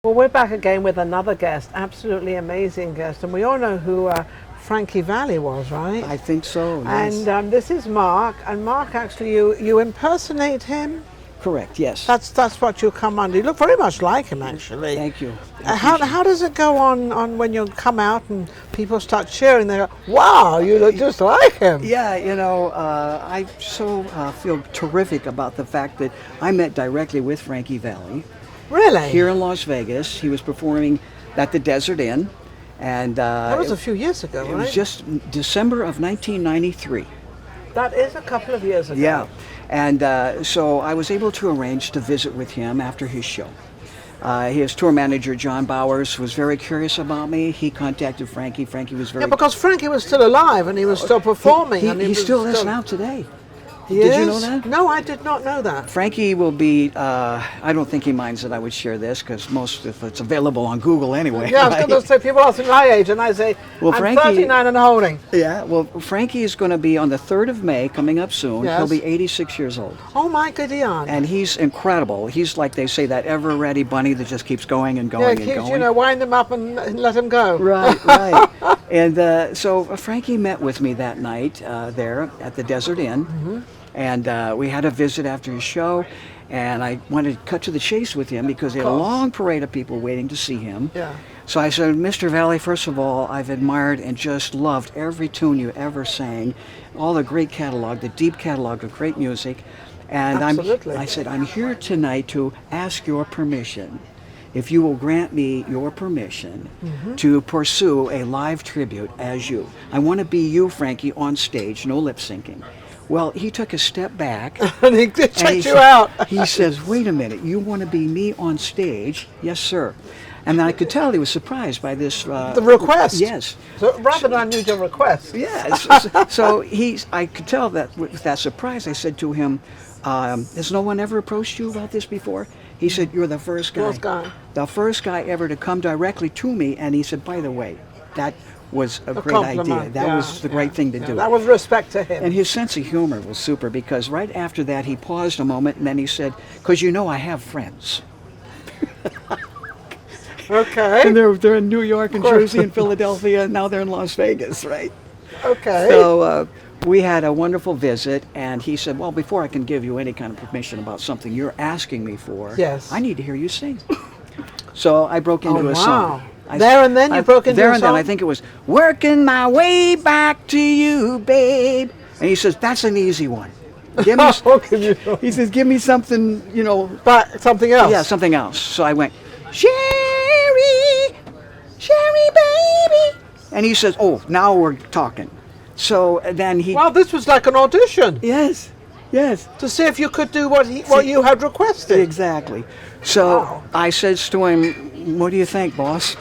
Well, we're back again with another guest, absolutely amazing guest, and we all know who Frankie Valli was, right? I think so, yes. And this is Mark, and Mark, actually, you impersonate him? Correct, yes. That's what you come under. You look very much like him, actually. Thank you. How does it go on when you come out and people start cheering? They go, wow, you look just like him. Yeah, you know, I so feel terrific about the fact that I met directly with Frankie Valli. Really? Here in Las Vegas. He was performing at the Desert Inn. And that was a few years ago, right? It was just December of 1993. That is a couple of years ago. Yeah. And so I was able to arrange to visit with him after his show. His tour manager, John Bowers, was very curious about me. He contacted Frankie. Frankie was very... Yeah, because Frankie was still alive and he was still performing. He still is now today. Did you know that? No, I did not know that. Frankie will be, I don't think he minds that I would share this because if it's available on Google anyway. Yeah, I was going to say, people ask me my age and I say, well, I'm Frankie, 39 and holding. Yeah, well, Frankie is going to be on the 3rd of May, coming up soon. Yes. He'll be 86 years old. Oh my goody aunt. And he's incredible. He's like they say, that ever-ready bunny that just keeps going and going and going. You know, wind him up and let him go. Right, right. And so Frankie met with me that night there at the Desert Inn. Mm-hmm. And we had a visit after his show, and I wanted to cut to the chase with him because he had a long parade of people waiting to see him. Yeah. So I said, Mr. Valli, first of all, I've admired and just loved every tune you ever sang, all the great catalog, the deep catalog of great music. And I said, I'm here tonight to ask your permission, if you will grant me your permission to pursue a live tribute as you. I want to be you, Frankie, on stage, no lip syncing. Well, he took a step back. And he checked you out. He says, wait a minute, you want to be me on stage? Yes, sir. And then I could tell he was surprised by this. The request? Yes. So rather than unusual request. Yes. So I could tell that with that surprise, I said to him, has no one ever approached you about this before? He said, you're the first guy. The first guy ever to come directly to me. And he said, by the way, that was a great idea. That was the great thing to do. That was respect to him. And his sense of humor was super because right after that he paused a moment and then he said, because you know I have friends. Okay. And they're in New York and Jersey and Philadelphia and now they're in Las Vegas, right? Okay. So we had a wonderful visit and he said, well, before I can give you any kind of permission about something you're asking me for, yes, I need to hear you sing. So I broke into a song. There and then you broke into a song? There and then, I think it was, working my way back to you, babe. And he saes, that's an easy one. Give me, he says, give me something, you know. But something else? Yeah, something else. So I went, Sherry, baby. And he says, oh, now we're talking. So then he... Well, this was like an audition. Yes, yes. To see if you could do what you had requested. Exactly. So I says to him, what do you think, boss?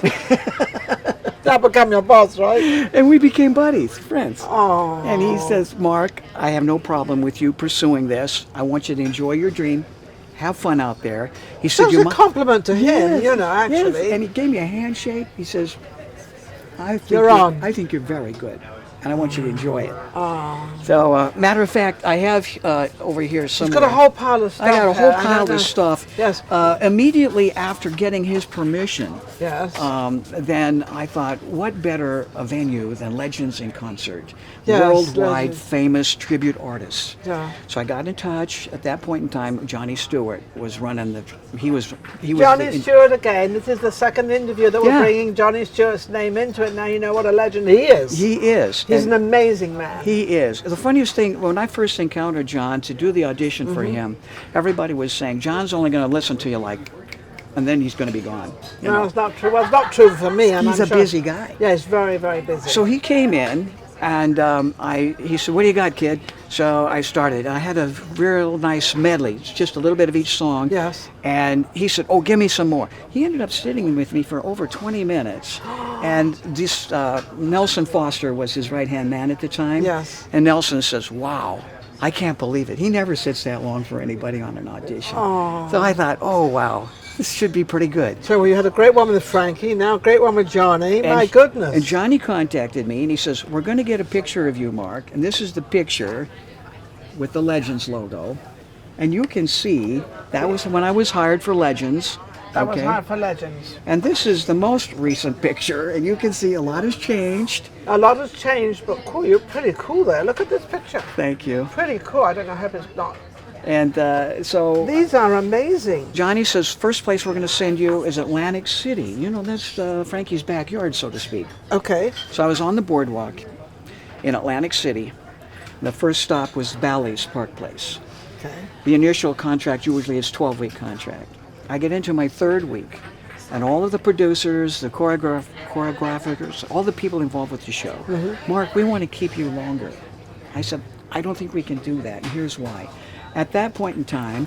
That became your boss, right? And we became buddies, friends. Oh. And he says, Mark, I have no problem with you pursuing this. I want you to enjoy your dream. Have fun out there. He said, that was a compliment to him, you know, actually. Yes. And he gave me a handshake. He says, I think you're very good. And I want you to enjoy it. Oh. So, matter of fact, I have over here somewhere. He's got a whole pile of stuff. I got a whole pile of stuff. Yes. Immediately after getting his permission, yes. Then I thought, what better a venue than Legends in Concert? Yes, worldwide famous tribute artists. Yeah. So I got in touch. At that point in time, Johnny Stewart was running he was Johnny Stewart again. This is the second interview that we're bringing Johnny Stewart's name into it. Now you know what a legend he is. He is. He's an amazing man. He is. The funniest thing, when I first encountered John to do the audition for him, everybody was saying, John's only going to listen to you and then he's going to be gone. No, it's not true. Well, it's not true for me. He's a busy guy. Yeah, he's very, very busy. So he came in and he said, what do you got, kid? So I started. I had a real nice medley, just a little bit of each song. Yes. And he said, oh, give me some more. He ended up sitting with me for over 20 minutes. And this Nelson Foster was his right-hand man at the time. Yes. And Nelson says, wow, I can't believe it. He never sits that long for anybody on an audition. Oh. So I thought, oh, wow, this should be pretty good. So we had a great one with Frankie, now a great one with Johnny. My goodness. And Johnny contacted me and he says, we're going to get a picture of you, Mark. And this is the picture with the Legends logo. And you can see, that was when I was hired for Legends. That was hard for legends. And this is the most recent picture, and you can see a lot has changed. A lot has changed, but cool. You're pretty cool there. Look at this picture. Thank you. Pretty cool. I don't know how it's not. And so... These are amazing. Johnny says, first place we're going to send you is Atlantic City. You know, that's Frankie's backyard, so to speak. Okay. So I was on the boardwalk in Atlantic City. The first stop was Bally's Park Place. Okay. The initial contract usually is 12-week contract. I get into my third week, and all of the producers, the choreographers, all the people involved with the show, Mark, we want to keep you longer. I said, I don't think we can do that, and here's why. At that point in time,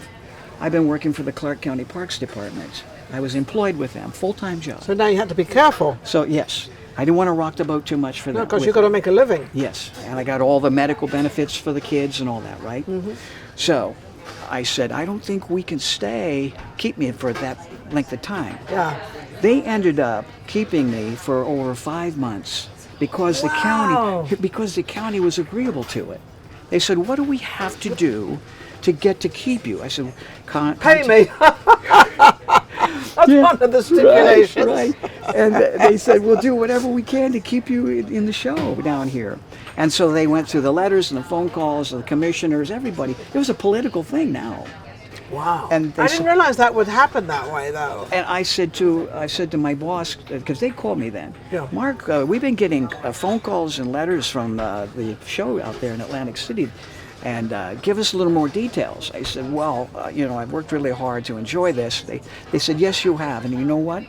I've been working for the Clark County Parks Department. I was employed with them, full-time job. So now you have to be careful. So yes, I didn't want to rock the boat too much for them. No, because you've got to make a living. Yes, and I got all the medical benefits for the kids and all that, right? So I said, I don't think we can keep me for that length of time. Yeah. They ended up keeping me for over 5 months because the county was agreeable to it. They said, what do we have to do to get to keep you? I said, pay me. That's one of the stipulations. Right. And they said, we'll do whatever we can to keep you in the show down here. And so they went through the letters and the phone calls of the commissioners, everybody. It was a political thing now. Wow. And I didn't realize that would happen that way, though. And I said to my boss, because they called me then, yeah. Mark, we've been getting phone calls and letters from the show out there in Atlantic City, and give us a little more details. I said, well, I've worked really hard to enjoy this. They said, yes, you have, and you know what?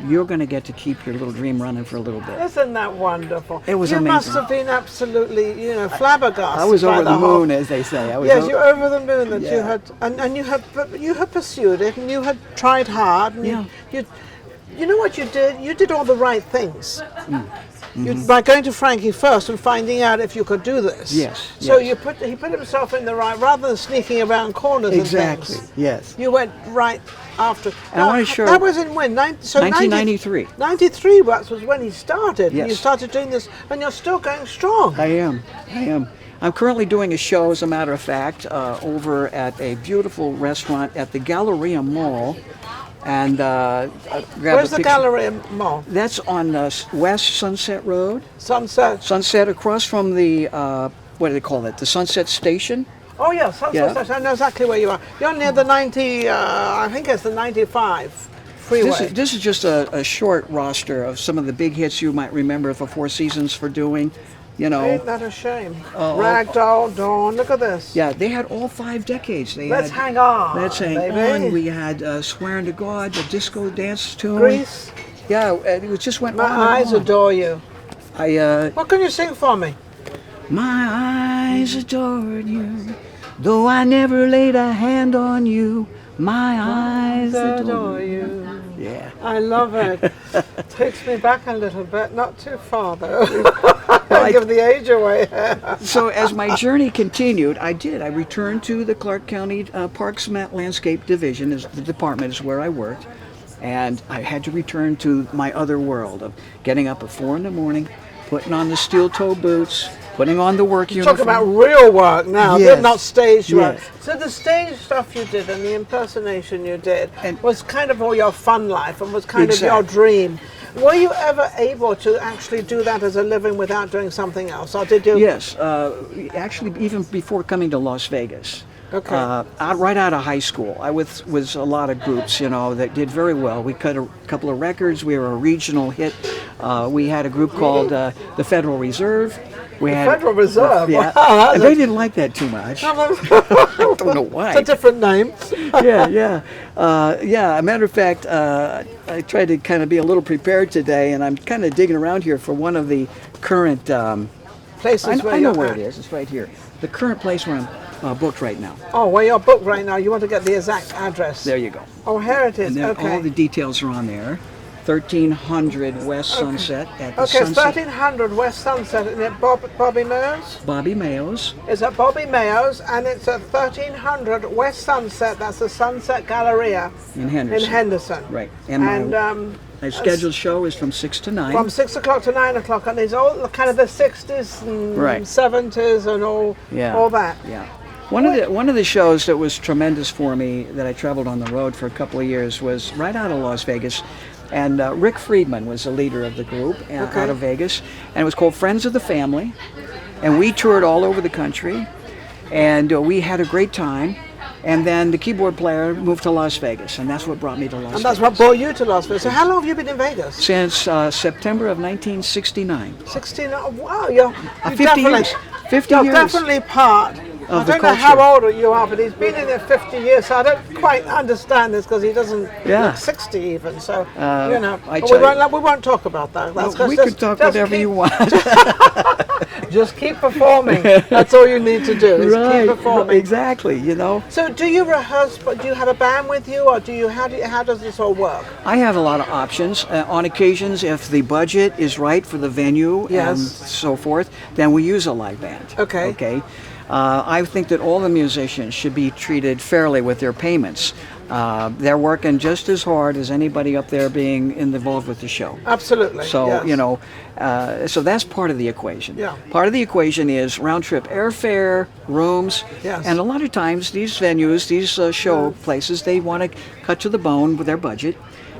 You're going to get to keep your little dream running for a little bit. Isn't that wonderful? It was you amazing. You must have been absolutely, flabbergasted. I was over the moon, as they say. Yes, you're over the moon that you had, and you had pursued it, and you had tried hard. And you know what you did? You did all the right things. By going to Frankie first and finding out if you could do this. Yes. So he put himself in the right, rather than sneaking around corners exactly. and things. Yes. You went right after. And I want to show. That was in when? 1993. 93 was when he started. Yes. And you started doing this, and you're still going strong. I am. I'm currently doing a show, as a matter of fact, over at a beautiful restaurant at the Galleria Mall. And where's the Galleria Mall? That's on West Sunset Road. Sunset across from the, what do they call it? The Sunset Station. Oh yeah, Sunset Station. I know exactly where you are. You're near the 90, I think it's the 95 freeway. This is just a short roster of some of the big hits you might remember for Four Seasons for doing. Ain't that a shame? Ragdoll, Dawn, look at this. Yeah, they had all 5 decades. Let's hang on. Let's hang on. We had Swearing to God, the disco dance tune. Grease. Yeah, it just went on and on. My eyes adore you. What can you sing for me? My eyes adored you, though I never laid a hand on you. My eyes adore you. Yeah. I love it. Takes me back a little bit, not too far though. I give the age away. So as my journey continued, I returned to the Clark County Parks Landscape Division, the department is where I worked, and I had to return to my other world of getting up at 4 a.m, putting on the steel-toe boots, putting on the work uniform. Talk about real work now, not stage work. Yes. So the stage stuff you did and the impersonation you did was kind of all your fun life and was kind of your dream. Were you ever able to actually do that as a living without doing something else, or did you? Yes, actually even before coming to Las Vegas. Okay. Right out of high school, I was a lot of groups, that did very well. We cut a couple of records. We were a regional hit. We had a group called the Federal Reserve. Federal Reserve? Yeah. Wow, they didn't like that too much. I don't know why. It's a different name. Yeah. A matter of fact, I tried to kind of be a little prepared today, and I'm kind of digging around here for one of the current places. I know where it is. It's right here. The current place where I'm booked right now. Oh, where you're booked right now. You want to get the exact address. There you go. Oh, here it is. And then all the details are on there. 1300 West Sunset at the Sunset. 1300 West Sunset, and at Bobby Mao's? Bobby Mao's. It's at Bobby Mao's, and it's at 1300 West Sunset. That's the Sunset Galleria in Henderson. Right. And my scheduled show is from 6 to 9. From 6 o'clock to 9 o'clock, and it's all kind of the 60s and 70s and all that. Yeah. One of the shows that was tremendous for me that I traveled on the road for a couple of years was right out of Las Vegas. And Rick Friedman was the leader of the group out of Vegas. And it was called Friends of the Family. And we toured all over the country. And we had a great time. And then the keyboard player moved to Las Vegas. And that's what brought me to Las Vegas. And that's what brought you to Las Vegas. So how long have you been in Vegas? Since September of 1969. 69? Wow, you're 50 years. 50 you're years. Definitely part. I don't know how old you are, but he's been in there 50 years, so I don't quite understand this because he doesn't look 60 even. So, you know, we won't talk about that. We can talk whatever you want. Just keep performing. That's all you need to do, is keep performing. Exactly, you know. So do you rehearse, but do you have a band with you, or how does this all work? I have a lot of options. On occasions, if the budget is right for the venue and so forth, then we use a live band. Okay. I think that all the musicians should be treated fairly with their payments. They're working just as hard as anybody up there being involved with the show. Absolutely. So, you know, so that's part of the equation. Yeah. Part of the equation is round-trip airfare, rooms, and a lot of times these venues, these show places, they want to cut to the bone with their budget,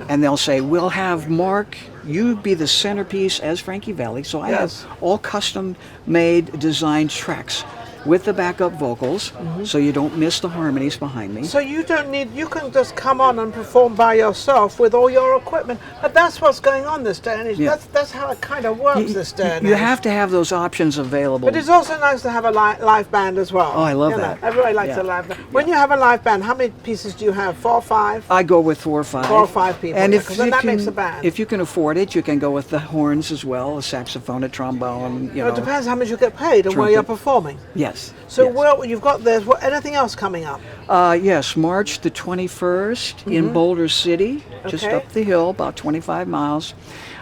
and they'll say, we'll have Mark, you be the centerpiece as Frankie Valli, so I have all custom-made, designed tracks with the backup vocals, so you don't miss the harmonies behind me. So you don't need, you can just come on and perform by yourself with all your equipment. But that's what's going on this day and age. That's how it kind of works this day and age. You have to have those options available. But it's also nice to have a live band as well. Oh, I love that. Everybody likes a live band. When you have a live band, how many pieces do you have? 4 or 5? I go with 4 or 5. 4 or 5 people. And then that makes a band. If you can afford it, you can go with the horns as well, a saxophone, a trombone, you know. It depends how much you get paid and where you're performing. Yes. So you've got this. Anything else coming up? Yes, March the 21st in Boulder City, just up the hill, about 25 miles.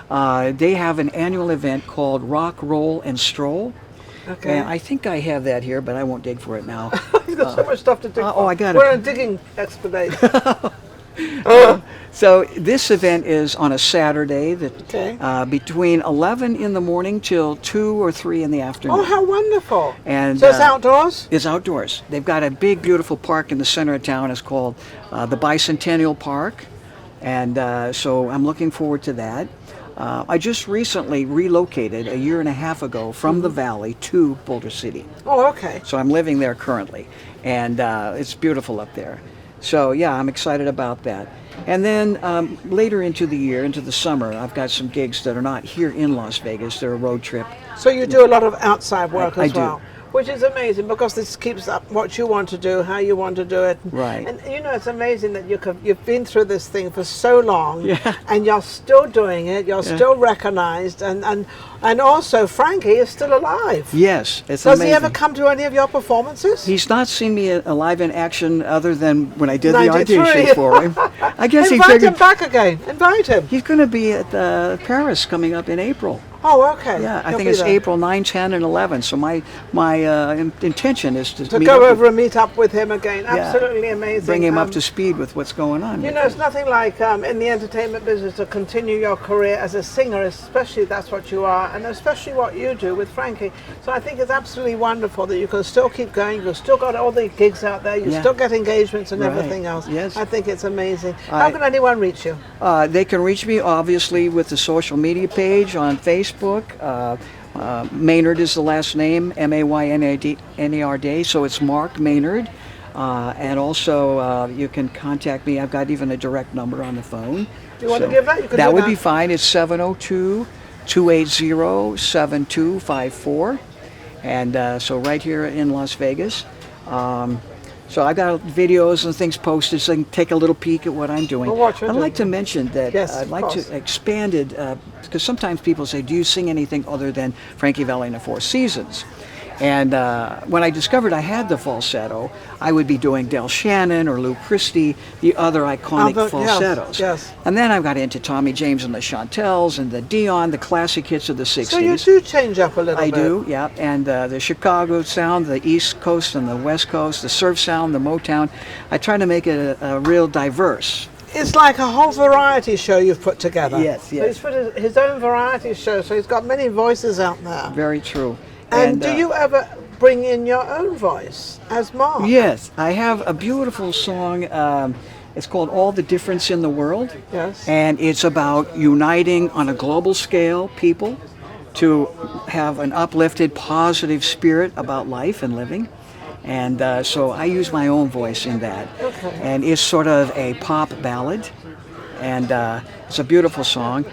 They have an annual event called Rock, Roll, and Stroll. Okay. And I think I have that here, but I won't dig for it now. You've got so much stuff to dig for. Oh, I got it. We're on digging expedite. So this event is on a Saturday between 11 in the morning till 2 or 3 in the afternoon. Oh, how wonderful. And so it's outdoors? It's outdoors. They've got a big, beautiful park in the center of town. It's called the Bicentennial Park. And so I'm looking forward to that. I just recently relocated a year and a half ago from the Valley to Boulder City. Oh, okay. So I'm living there currently. And it's beautiful up there. So yeah, I'm excited about that. And then later into the year, into the summer, I've got some gigs that are not here in Las Vegas. They're a road trip. So you do a lot of outside work as well? I do. Which is amazing because this keeps up what you want to do, how you want to do it. Right. And you know, it's amazing that you've been through this thing for so long and you're still doing it, you're still recognized, and also Frankie is still alive. Yes, it's Does amazing. he ever come to any of your performances? He's not seen me alive in action other than when I did the audition for him. I guess he figured... Invite him back again. Invite him. He's going to be at Paris coming up in April. Oh, okay. Yeah, I think it's April 9, 10, and 11. So my intention is to go over and meet up with him again. Absolutely amazing. Bring him up to speed with what's going on. You know, it's nothing like in the entertainment business to continue your career as a singer, especially that's what you are, and especially what you do with Frankie. So I think it's absolutely wonderful that you can still keep going. You've still got all the gigs out there. You still get engagements and everything else. Yes. I think it's amazing. How can anyone reach you? They can reach me, obviously, with the social media page on Facebook. Maynard is the last name, Maynard, so it's Mark Maynard. And also you can contact me. I've got even a direct number on the phone. Do you want to give that? You can that would be fine. It's 702-280-7254. And so right here in Las Vegas. So I've got videos and things posted so you can take a little peek at what I'm doing. I'd like to mention that I'd like to expand it, because sometimes people say, do you sing anything other than Frankie Valli and the Four Seasons? And when I discovered I had the falsetto, I would be doing Del Shannon or Lou Christie, the other iconic falsettos. Yes. And then I got into Tommy James and the Chantels and the Dion, the classic hits of the 60s. So you do change up a little bit. I do, yeah. And the Chicago sound, the East Coast and the West Coast, the surf sound, the Motown. I try to make it a real diverse. It's like a whole variety show you've put together. Yes, yes. So he's put his own variety show, so he's got many voices out there. Very true. And do you ever bring in your own voice as Mark. Yes, I have a beautiful song. It's called All the Difference in the World. Yes. And it's about uniting on a global scale people to have an uplifted, positive spirit about life and living. And so I use my own voice in that. Okay. And it's sort of a pop ballad. And it's a beautiful song.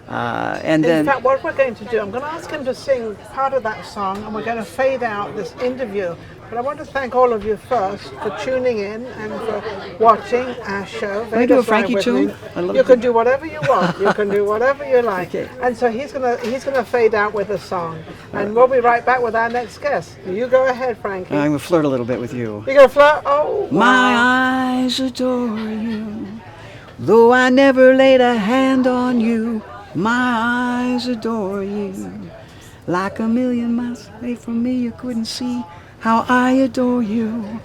And then, in fact, what we're going to do, I'm going to ask him to sing part of that song, and we're going to fade out this interview. But I want to thank all of you first for tuning in and for watching our show. Can I do a Frankie tune? You can do whatever you want. You can do whatever you like. Okay. And so he's gonna fade out with a song, and we'll be right back with our next guest. You go ahead, Frankie. I'm going to flirt a little bit with you. You gonna flirt? Oh, wow. My eyes adore you, though I never laid a hand on you. My eyes adore you, like a million miles away from me. You couldn't see how I adore you.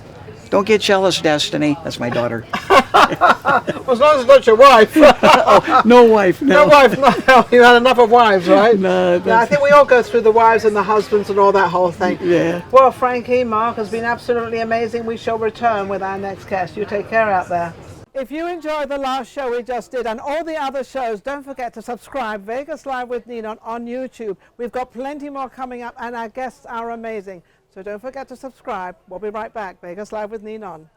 Don't get jealous, Destiny. That's my daughter. Well, as long as it's not your wife. Oh, no wife. No, no wife. No, you had enough of wives, right? No, I think we all go through the wives and the husbands and all that whole thing. Yeah. Well, Frankie, Mark has been absolutely amazing. We shall return with our next guest. You take care out there. If you enjoyed the last show we just did and all the other shows, don't forget to subscribe Vegas Live with Ninon on YouTube. We've got plenty more coming up and our guests are amazing. So don't forget to subscribe. We'll be right back. Vegas Live with Ninon.